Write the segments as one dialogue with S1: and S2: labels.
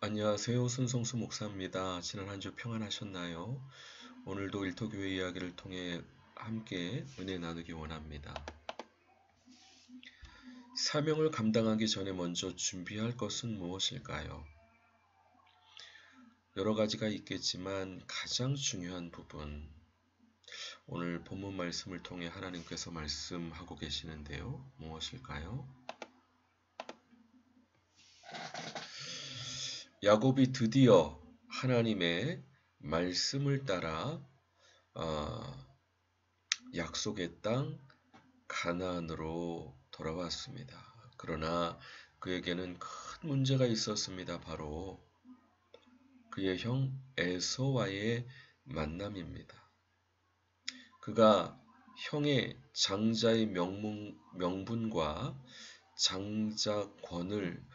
S1: 안녕하세요. 손성수 목사입니다. 지난 한 주 평안하셨나요? 오늘도 일터교회 이야기를 통해 함께 은혜 나누기 원합니다. 사명을 감당하기 전에 먼저 준비할 것은 무엇일까요? 여러 가지가 있겠지만 가장 중요한 부분, 오늘 본문 말씀을 통해 하나님께서 말씀하고 계시는데요. 무엇일까요? 야곱이 드디어 하나님의 말씀을 따라 약속의 땅 가나안으로 돌아왔습니다. 그러나 그에게는 큰 문제가 있었습니다. 바로 그의 형 에서와의 만남입니다. 그가 형의 장자의 명분과 장자권을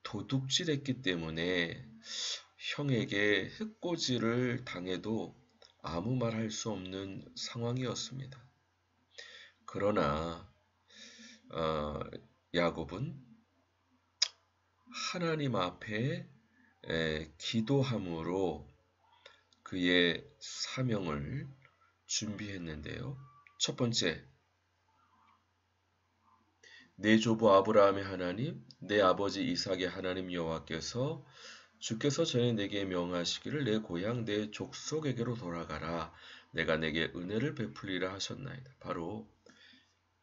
S1: 도둑질했기 때문에 형에게 해코지를 당해도 아무 말 할 수 없는 상황이었습니다. 그러나 야곱은 하나님 앞에 기도함으로 그의 사명을 준비했는데요. 첫 번째, 내 조부 아브라함의 하나님, 내 아버지 이삭의 하나님 여호와께서 주께서 전에 내게 명하시기를 내 고향 내 족속에게로 돌아가라. 내가 내게 은혜를 베풀리라 하셨나이다. 바로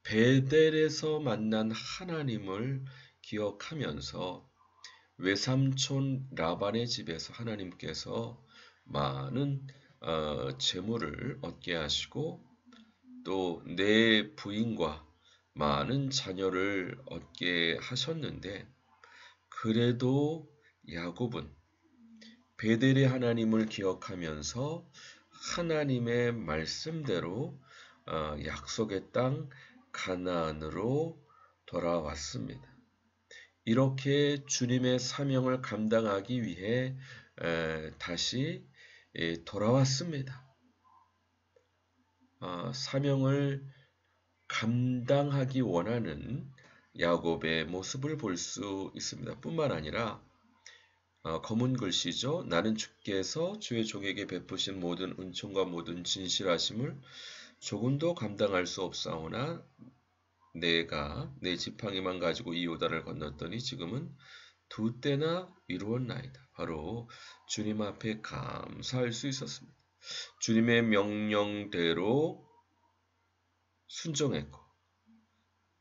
S1: 베델에서 만난 하나님을 기억하면서 외삼촌 라반의 집에서 하나님께서 많은 재물을 얻게 하시고 또 내 부인과 많은 자녀를 얻게 하셨는데 그래도 야곱은 베델의 하나님을 기억하면서 하나님의 말씀대로 약속의 땅 가나안으로 돌아왔습니다. 이렇게 주님의 사명을 감당하기 위해 다시 돌아왔습니다. 사명을 감당하기 원하는 야곱의 모습을 볼 수 있습니다. 뿐만 아니라 검은 글씨죠. 나는 주께서 주의 종에게 베푸신 모든 은총과 모든 진실하심을 조금도 감당할 수 없사오나 내가 내 지팡이만 가지고 이 요단을 건넜더니 지금은 두 때나 이루었나이다. 바로 주님 앞에 감사할 수 있었습니다. 주님의 명령대로 순종했고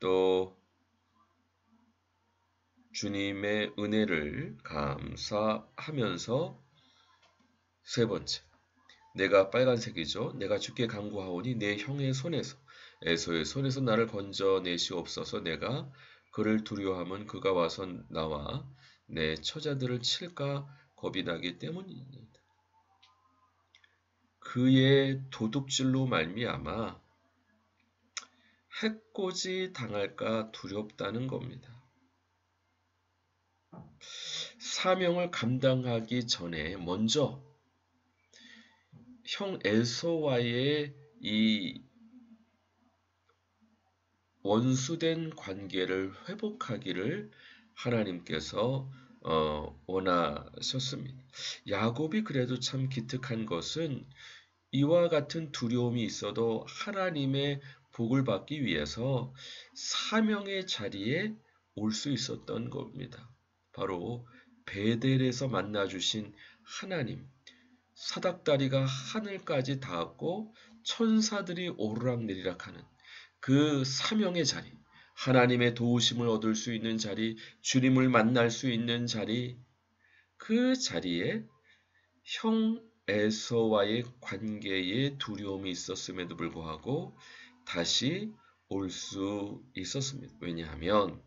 S1: 또 주님의 은혜를 감사하면서 세 번째, 내가 빨간색이죠. 내가 주께 간구하오니 내 형의 손에서 에서의 손에서 나를 건져내시옵소서. 내가 그를 두려워하면 그가 와서 나와 내 처자들을 칠까 겁이 나기 때문입니다. 그의 도둑질로 말미암아 해코지 당할까 두렵다는 겁니다. 사명을 감당하기 전에 먼저 형 에서와의 이 원수된 관계를 회복하기를 하나님께서 원하셨습니다. 야곱이 그래도 참 기특한 것은 이와 같은 두려움이 있어도 하나님의 복을 받기 위해서 사명의 자리에 올 수 있었던 겁니다. 바로 베델에서 만나주신 하나님, 사닥다리가 하늘까지 닿았고 천사들이 오르락내리락하는 그 사명의 자리, 하나님의 도우심을 얻을 수 있는 자리, 주님을 만날 수 있는 자리, 그 자리에 형 에서와의 관계에 두려움이 있었음에도 불구하고 다시 올 수 있었습니다. 왜냐하면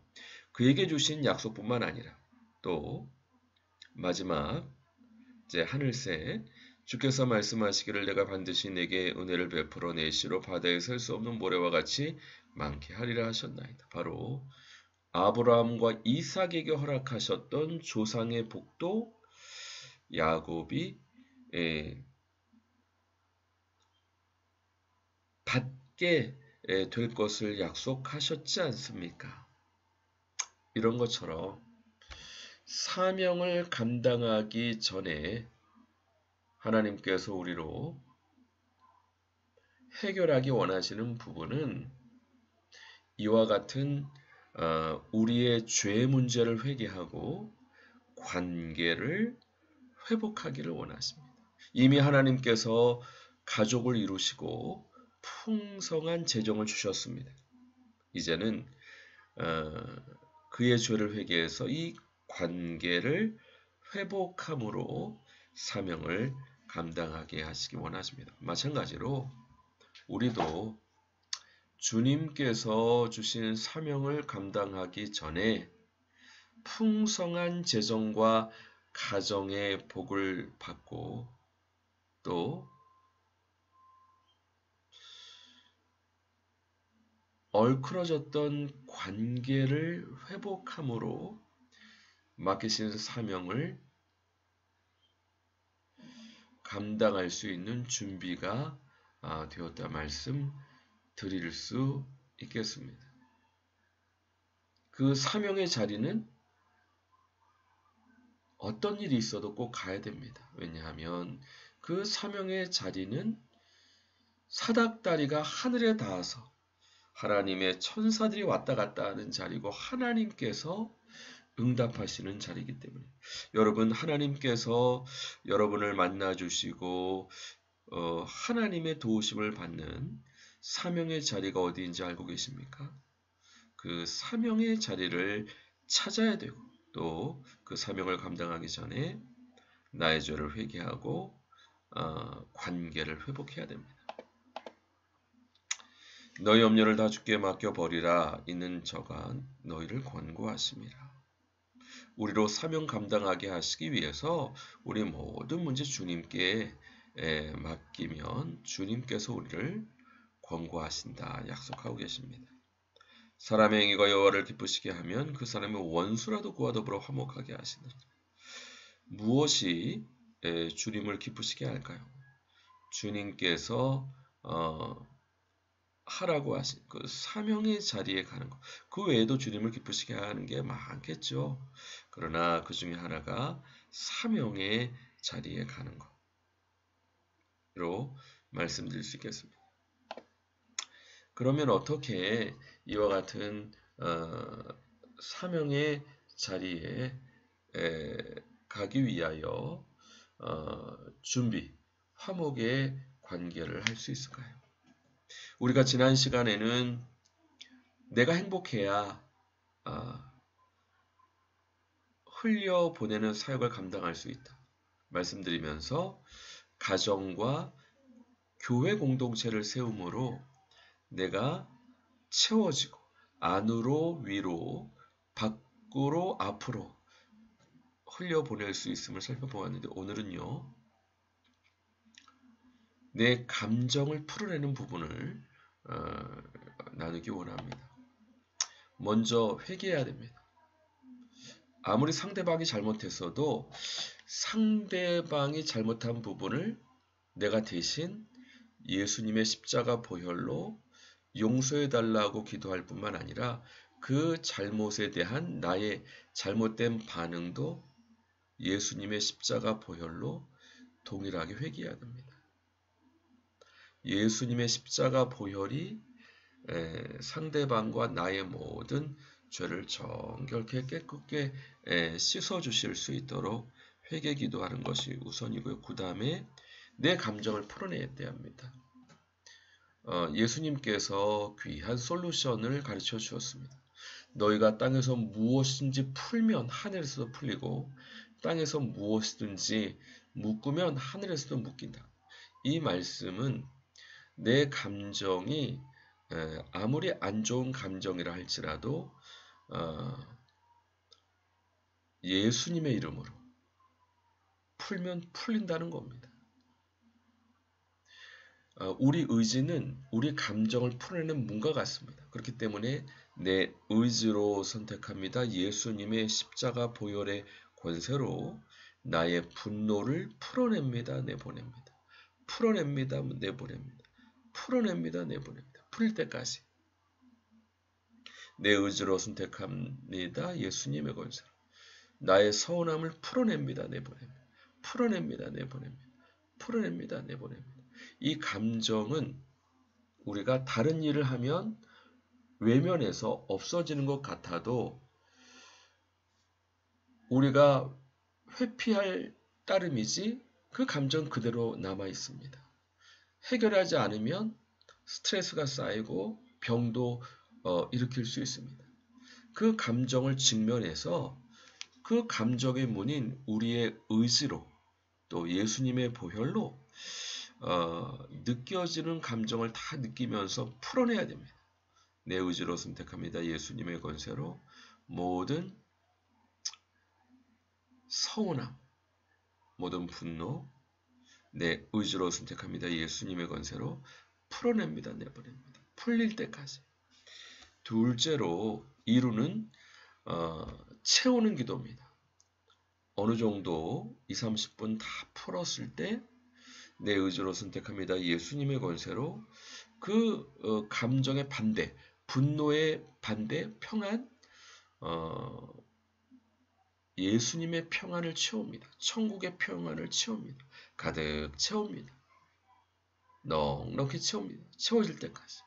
S1: 그에게 주신 약속뿐만 아니라 또 마지막 이제 하늘새 주께서 말씀하시기를 내가 반드시 내게 은혜를 베풀어 내 시로 바다에 셀 수 없는 모래와 같이 많게 하리라 하셨나이다. 바로 아브라함과 이삭에게 허락하셨던 조상의 복도 야곱이 받게 될 것을 약속하셨지 않습니까? 이런 것처럼 사명을 감당하기 전에 하나님께서 우리로 해결하기 원하시는 부분은 이와 같은 우리의 죄 문제를 회개하고 관계를 회복하기를 원하십니다. 이미 하나님께서 가족을 이루시고 풍성한 재정을 주셨습니다. 이제는 그의 죄를 회개해서 이 관계를 회복함으로 사명을 감당하게 하시기 원하십니다. 마찬가지로 우리도 주님께서 주신 사명을 감당하기 전에 풍성한 재정과 가정의 복을 받고 또 얼크러졌던 관계를 회복함으로 맡기신 사명을 감당할 수 있는 준비가 되었다 말씀드릴 수 있겠습니다. 그 사명의 자리는 어떤 일이 있어도 꼭 가야 됩니다. 왜냐하면 그 사명의 자리는 사닥다리가 하늘에 닿아서 하나님의 천사들이 왔다 갔다 하는 자리고 하나님께서 응답하시는 자리이기 때문에 여러분 하나님께서 여러분을 만나주시고 하나님의 도우심을 받는 사명의 자리가 어디인지 알고 계십니까? 그 사명의 자리를 찾아야 되고 또 그 사명을 감당하기 전에 나의 죄를 회개하고 관계를 회복해야 됩니다. 너희 염려를 다 주께 맡겨버리라. 이는 저가 너희를 권고하심이라. 우리로 사명 감당하게 하시기 위해서 우리 모든 문제 주님께 맡기면 주님께서 우리를 권고하신다 약속하고 계십니다. 사람의 행위가 여호와를 기쁘시게 하면 그 사람의 원수라도 그와 더불어 화목하게 하시느니라. 무엇이 주님을 기쁘시게 할까요? 주님께서 하라고 하신 그 사명의 자리에 가는 것. 그 외에도 주님을 기쁘시게 하는 게 많겠죠. 그러나 그 중에 하나가 사명의 자리에 가는 것으로 말씀드릴 수 있겠습니다. 그러면 어떻게 이와 같은 사명의 자리에 가기 위하여 준비, 화목의 관계를 할 수 있을까요? 우리가 지난 시간에는 내가 행복해야 흘려보내는 사역을 감당할 수 있다 말씀드리면서 가정과 교회 공동체를 세움으로 내가 채워지고 안으로 위로 밖으로 앞으로 흘려보낼 수 있음을 살펴보았는데 오늘은요. 내 감정을 풀어내는 부분을 나누기 원합니다. 먼저 회개해야 됩니다. 아무리 상대방이 잘못했어도 상대방이 잘못한 부분을 내가 대신 예수님의 십자가 보혈로 용서해달라고 기도할 뿐만 아니라 그 잘못에 대한 나의 잘못된 반응도 예수님의 십자가 보혈로 동일하게 회개해야 됩니다. 예수님의 십자가 보혈이 상대방과 나의 모든 죄를 정결케 깨끗게 씻어주실 수 있도록 회개 기도하는 것이 우선이고요. 그 다음에 내 감정을 풀어내야 합니다. 예수님께서 귀한 솔루션을 가르쳐 주었습니다. 너희가 땅에서 무엇인지 풀면 하늘에서도 풀리고 땅에서 무엇이든지 묶으면 하늘에서도 묶인다. 이 말씀은 내 감정이 아무리 안 좋은 감정이라 할지라도 예수님의 이름으로 풀면 풀린다는 겁니다. 우리 의지는 우리 감정을 풀어내는 문과 같습니다. 그렇기 때문에 내 의지로 선택합니다. 예수님의 십자가 보혈의 권세로 나의 분노를 풀어냅니다. 내보냅니다. 풀어냅니다. 내보냅니다. 풀어냅니다. 내보냅니다. 풀릴 때까지 내 의지로 선택합니다. 예수님의 권세로 나의 서운함을 풀어냅니다. 내보냅니다. 풀어냅니다. 내보냅니다. 풀어냅니다. 내보냅니다. 이 감정은 우리가 다른 일을 하면 외면해서 없어지는 것 같아도 우리가 회피할 따름이지 그 감정 그대로 남아 있습니다. 해결하지 않으면 스트레스가 쌓이고 병도 일으킬 수 있습니다. 그 감정을 직면해서 그 감정의 문인 우리의 의지로 또 예수님의 보혈로 느껴지는 감정을 다 느끼면서 풀어내야 됩니다. 내 의지로 선택합니다. 예수님의 권세로 모든 서운함, 모든 분노, 내 의지로 선택합니다. 예수님의 권세로 풀어냅니다. 내버립니다. 풀릴 때까지. 둘째로 이루는 채우는 기도입니다. 어느 정도 20-30분 다 풀었을 때 내 의지로 선택합니다. 예수님의 권세로 그 감정의 반대, 분노의 반대, 평안, 예수님의 평안을 채웁니다. 천국의 평안을 채웁니다. 가득 채웁니다. 넉넉히 채웁니다. 채워질 때까지.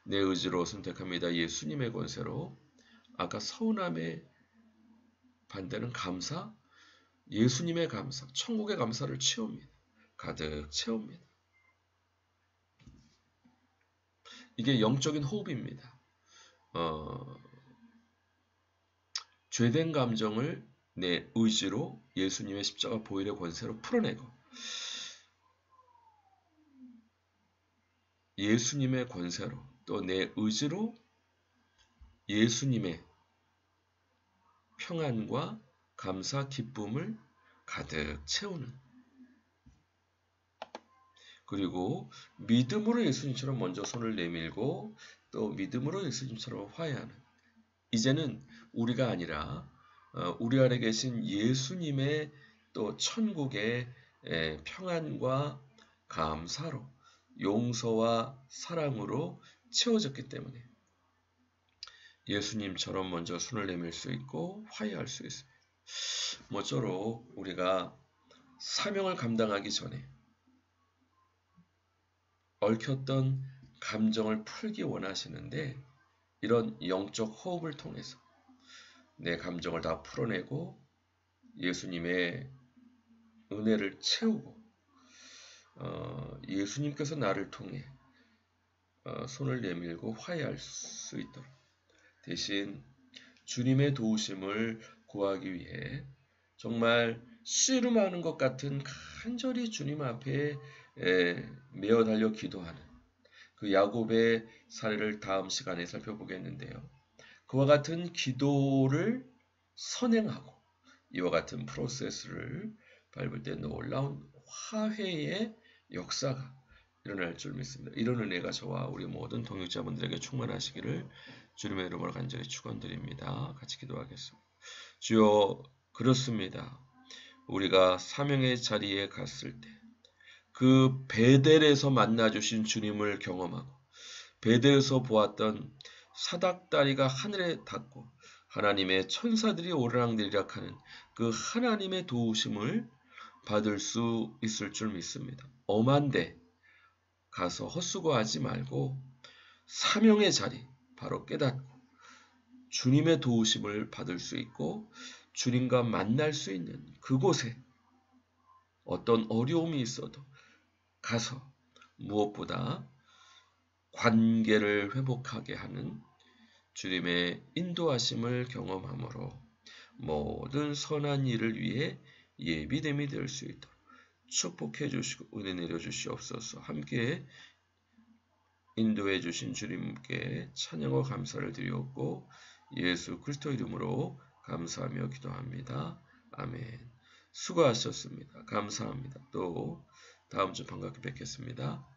S1: 내 의지로 선택합니다. 예수님의 권세로 아까 서운함의 반대는 감사, 예수님의 감사, 천국의 감사를 채웁니다. 가득 채웁니다. 이게 영적인 호흡입니다. 죄된 감정을 내 의지로 예수님의 십자가 보혈의 권세로 풀어내고 예수님의 권세로 또 내 의지로 예수님의 평안과 감사, 기쁨을 가득 채우는 그리고 믿음으로 예수님처럼 먼저 손을 내밀고 또 믿음으로 예수님처럼 화해하는 이제는 우리가 아니라 우리 안에 계신 예수님의 또 천국의 평안과 감사로 용서와 사랑으로 채워졌기 때문에 예수님처럼 먼저 손을 내밀 수 있고 화해할 수 있습니다. 모쪼록 우리가 사명을 감당하기 전에 얽혔던 감정을 풀기 원하시는데 이런 영적 호흡을 통해서 내 감정을 다 풀어내고 예수님의 은혜를 채우고 예수님께서 나를 통해 손을 내밀고 화해할 수 있도록 대신 주님의 도우심을 구하기 위해 정말 씨름하는 것 같은 간절히 주님 앞에 메어 달려 기도하는 그 야곱의 사례를 다음 시간에 살펴보겠는데요. 그와 같은 기도를 선행하고 이와 같은 프로세스를 밟을 때 놀라운 화해의 역사가 일어날 줄 믿습니다. 이런 은혜가 저와 우리 모든 동역자분들에게 충만하시기를 주님의 이름으로 간절히 축원드립니다. 같이 기도하겠습니다. 주여 그렇습니다. 우리가 사명의 자리에 갔을 때 그 베델에서 만나주신 주님을 경험하고 베델에서 보았던 사닥다리가 하늘에 닿고 하나님의 천사들이 오르락내리락 하는 그 하나님의 도우심을 받을 수 있을 줄 믿습니다. 엄한데 가서 헛수고하지 말고 사명의 자리 바로 깨닫고 주님의 도우심을 받을 수 있고 주님과 만날 수 있는 그곳에 어떤 어려움이 있어도 가서 무엇보다 관계를 회복하게 하는 주님의 인도하심을 경험함으로 모든 선한 일을 위해 예비됨이 될 수 있도록 축복해 주시고 은혜 내려 주시옵소서. 함께 인도해 주신 주님께 찬양과 감사를 드리옵고 예수 그리스도 이름으로 감사하며 기도합니다. 아멘. 수고하셨습니다. 감사합니다. 또 다음 주 반갑게 뵙겠습니다.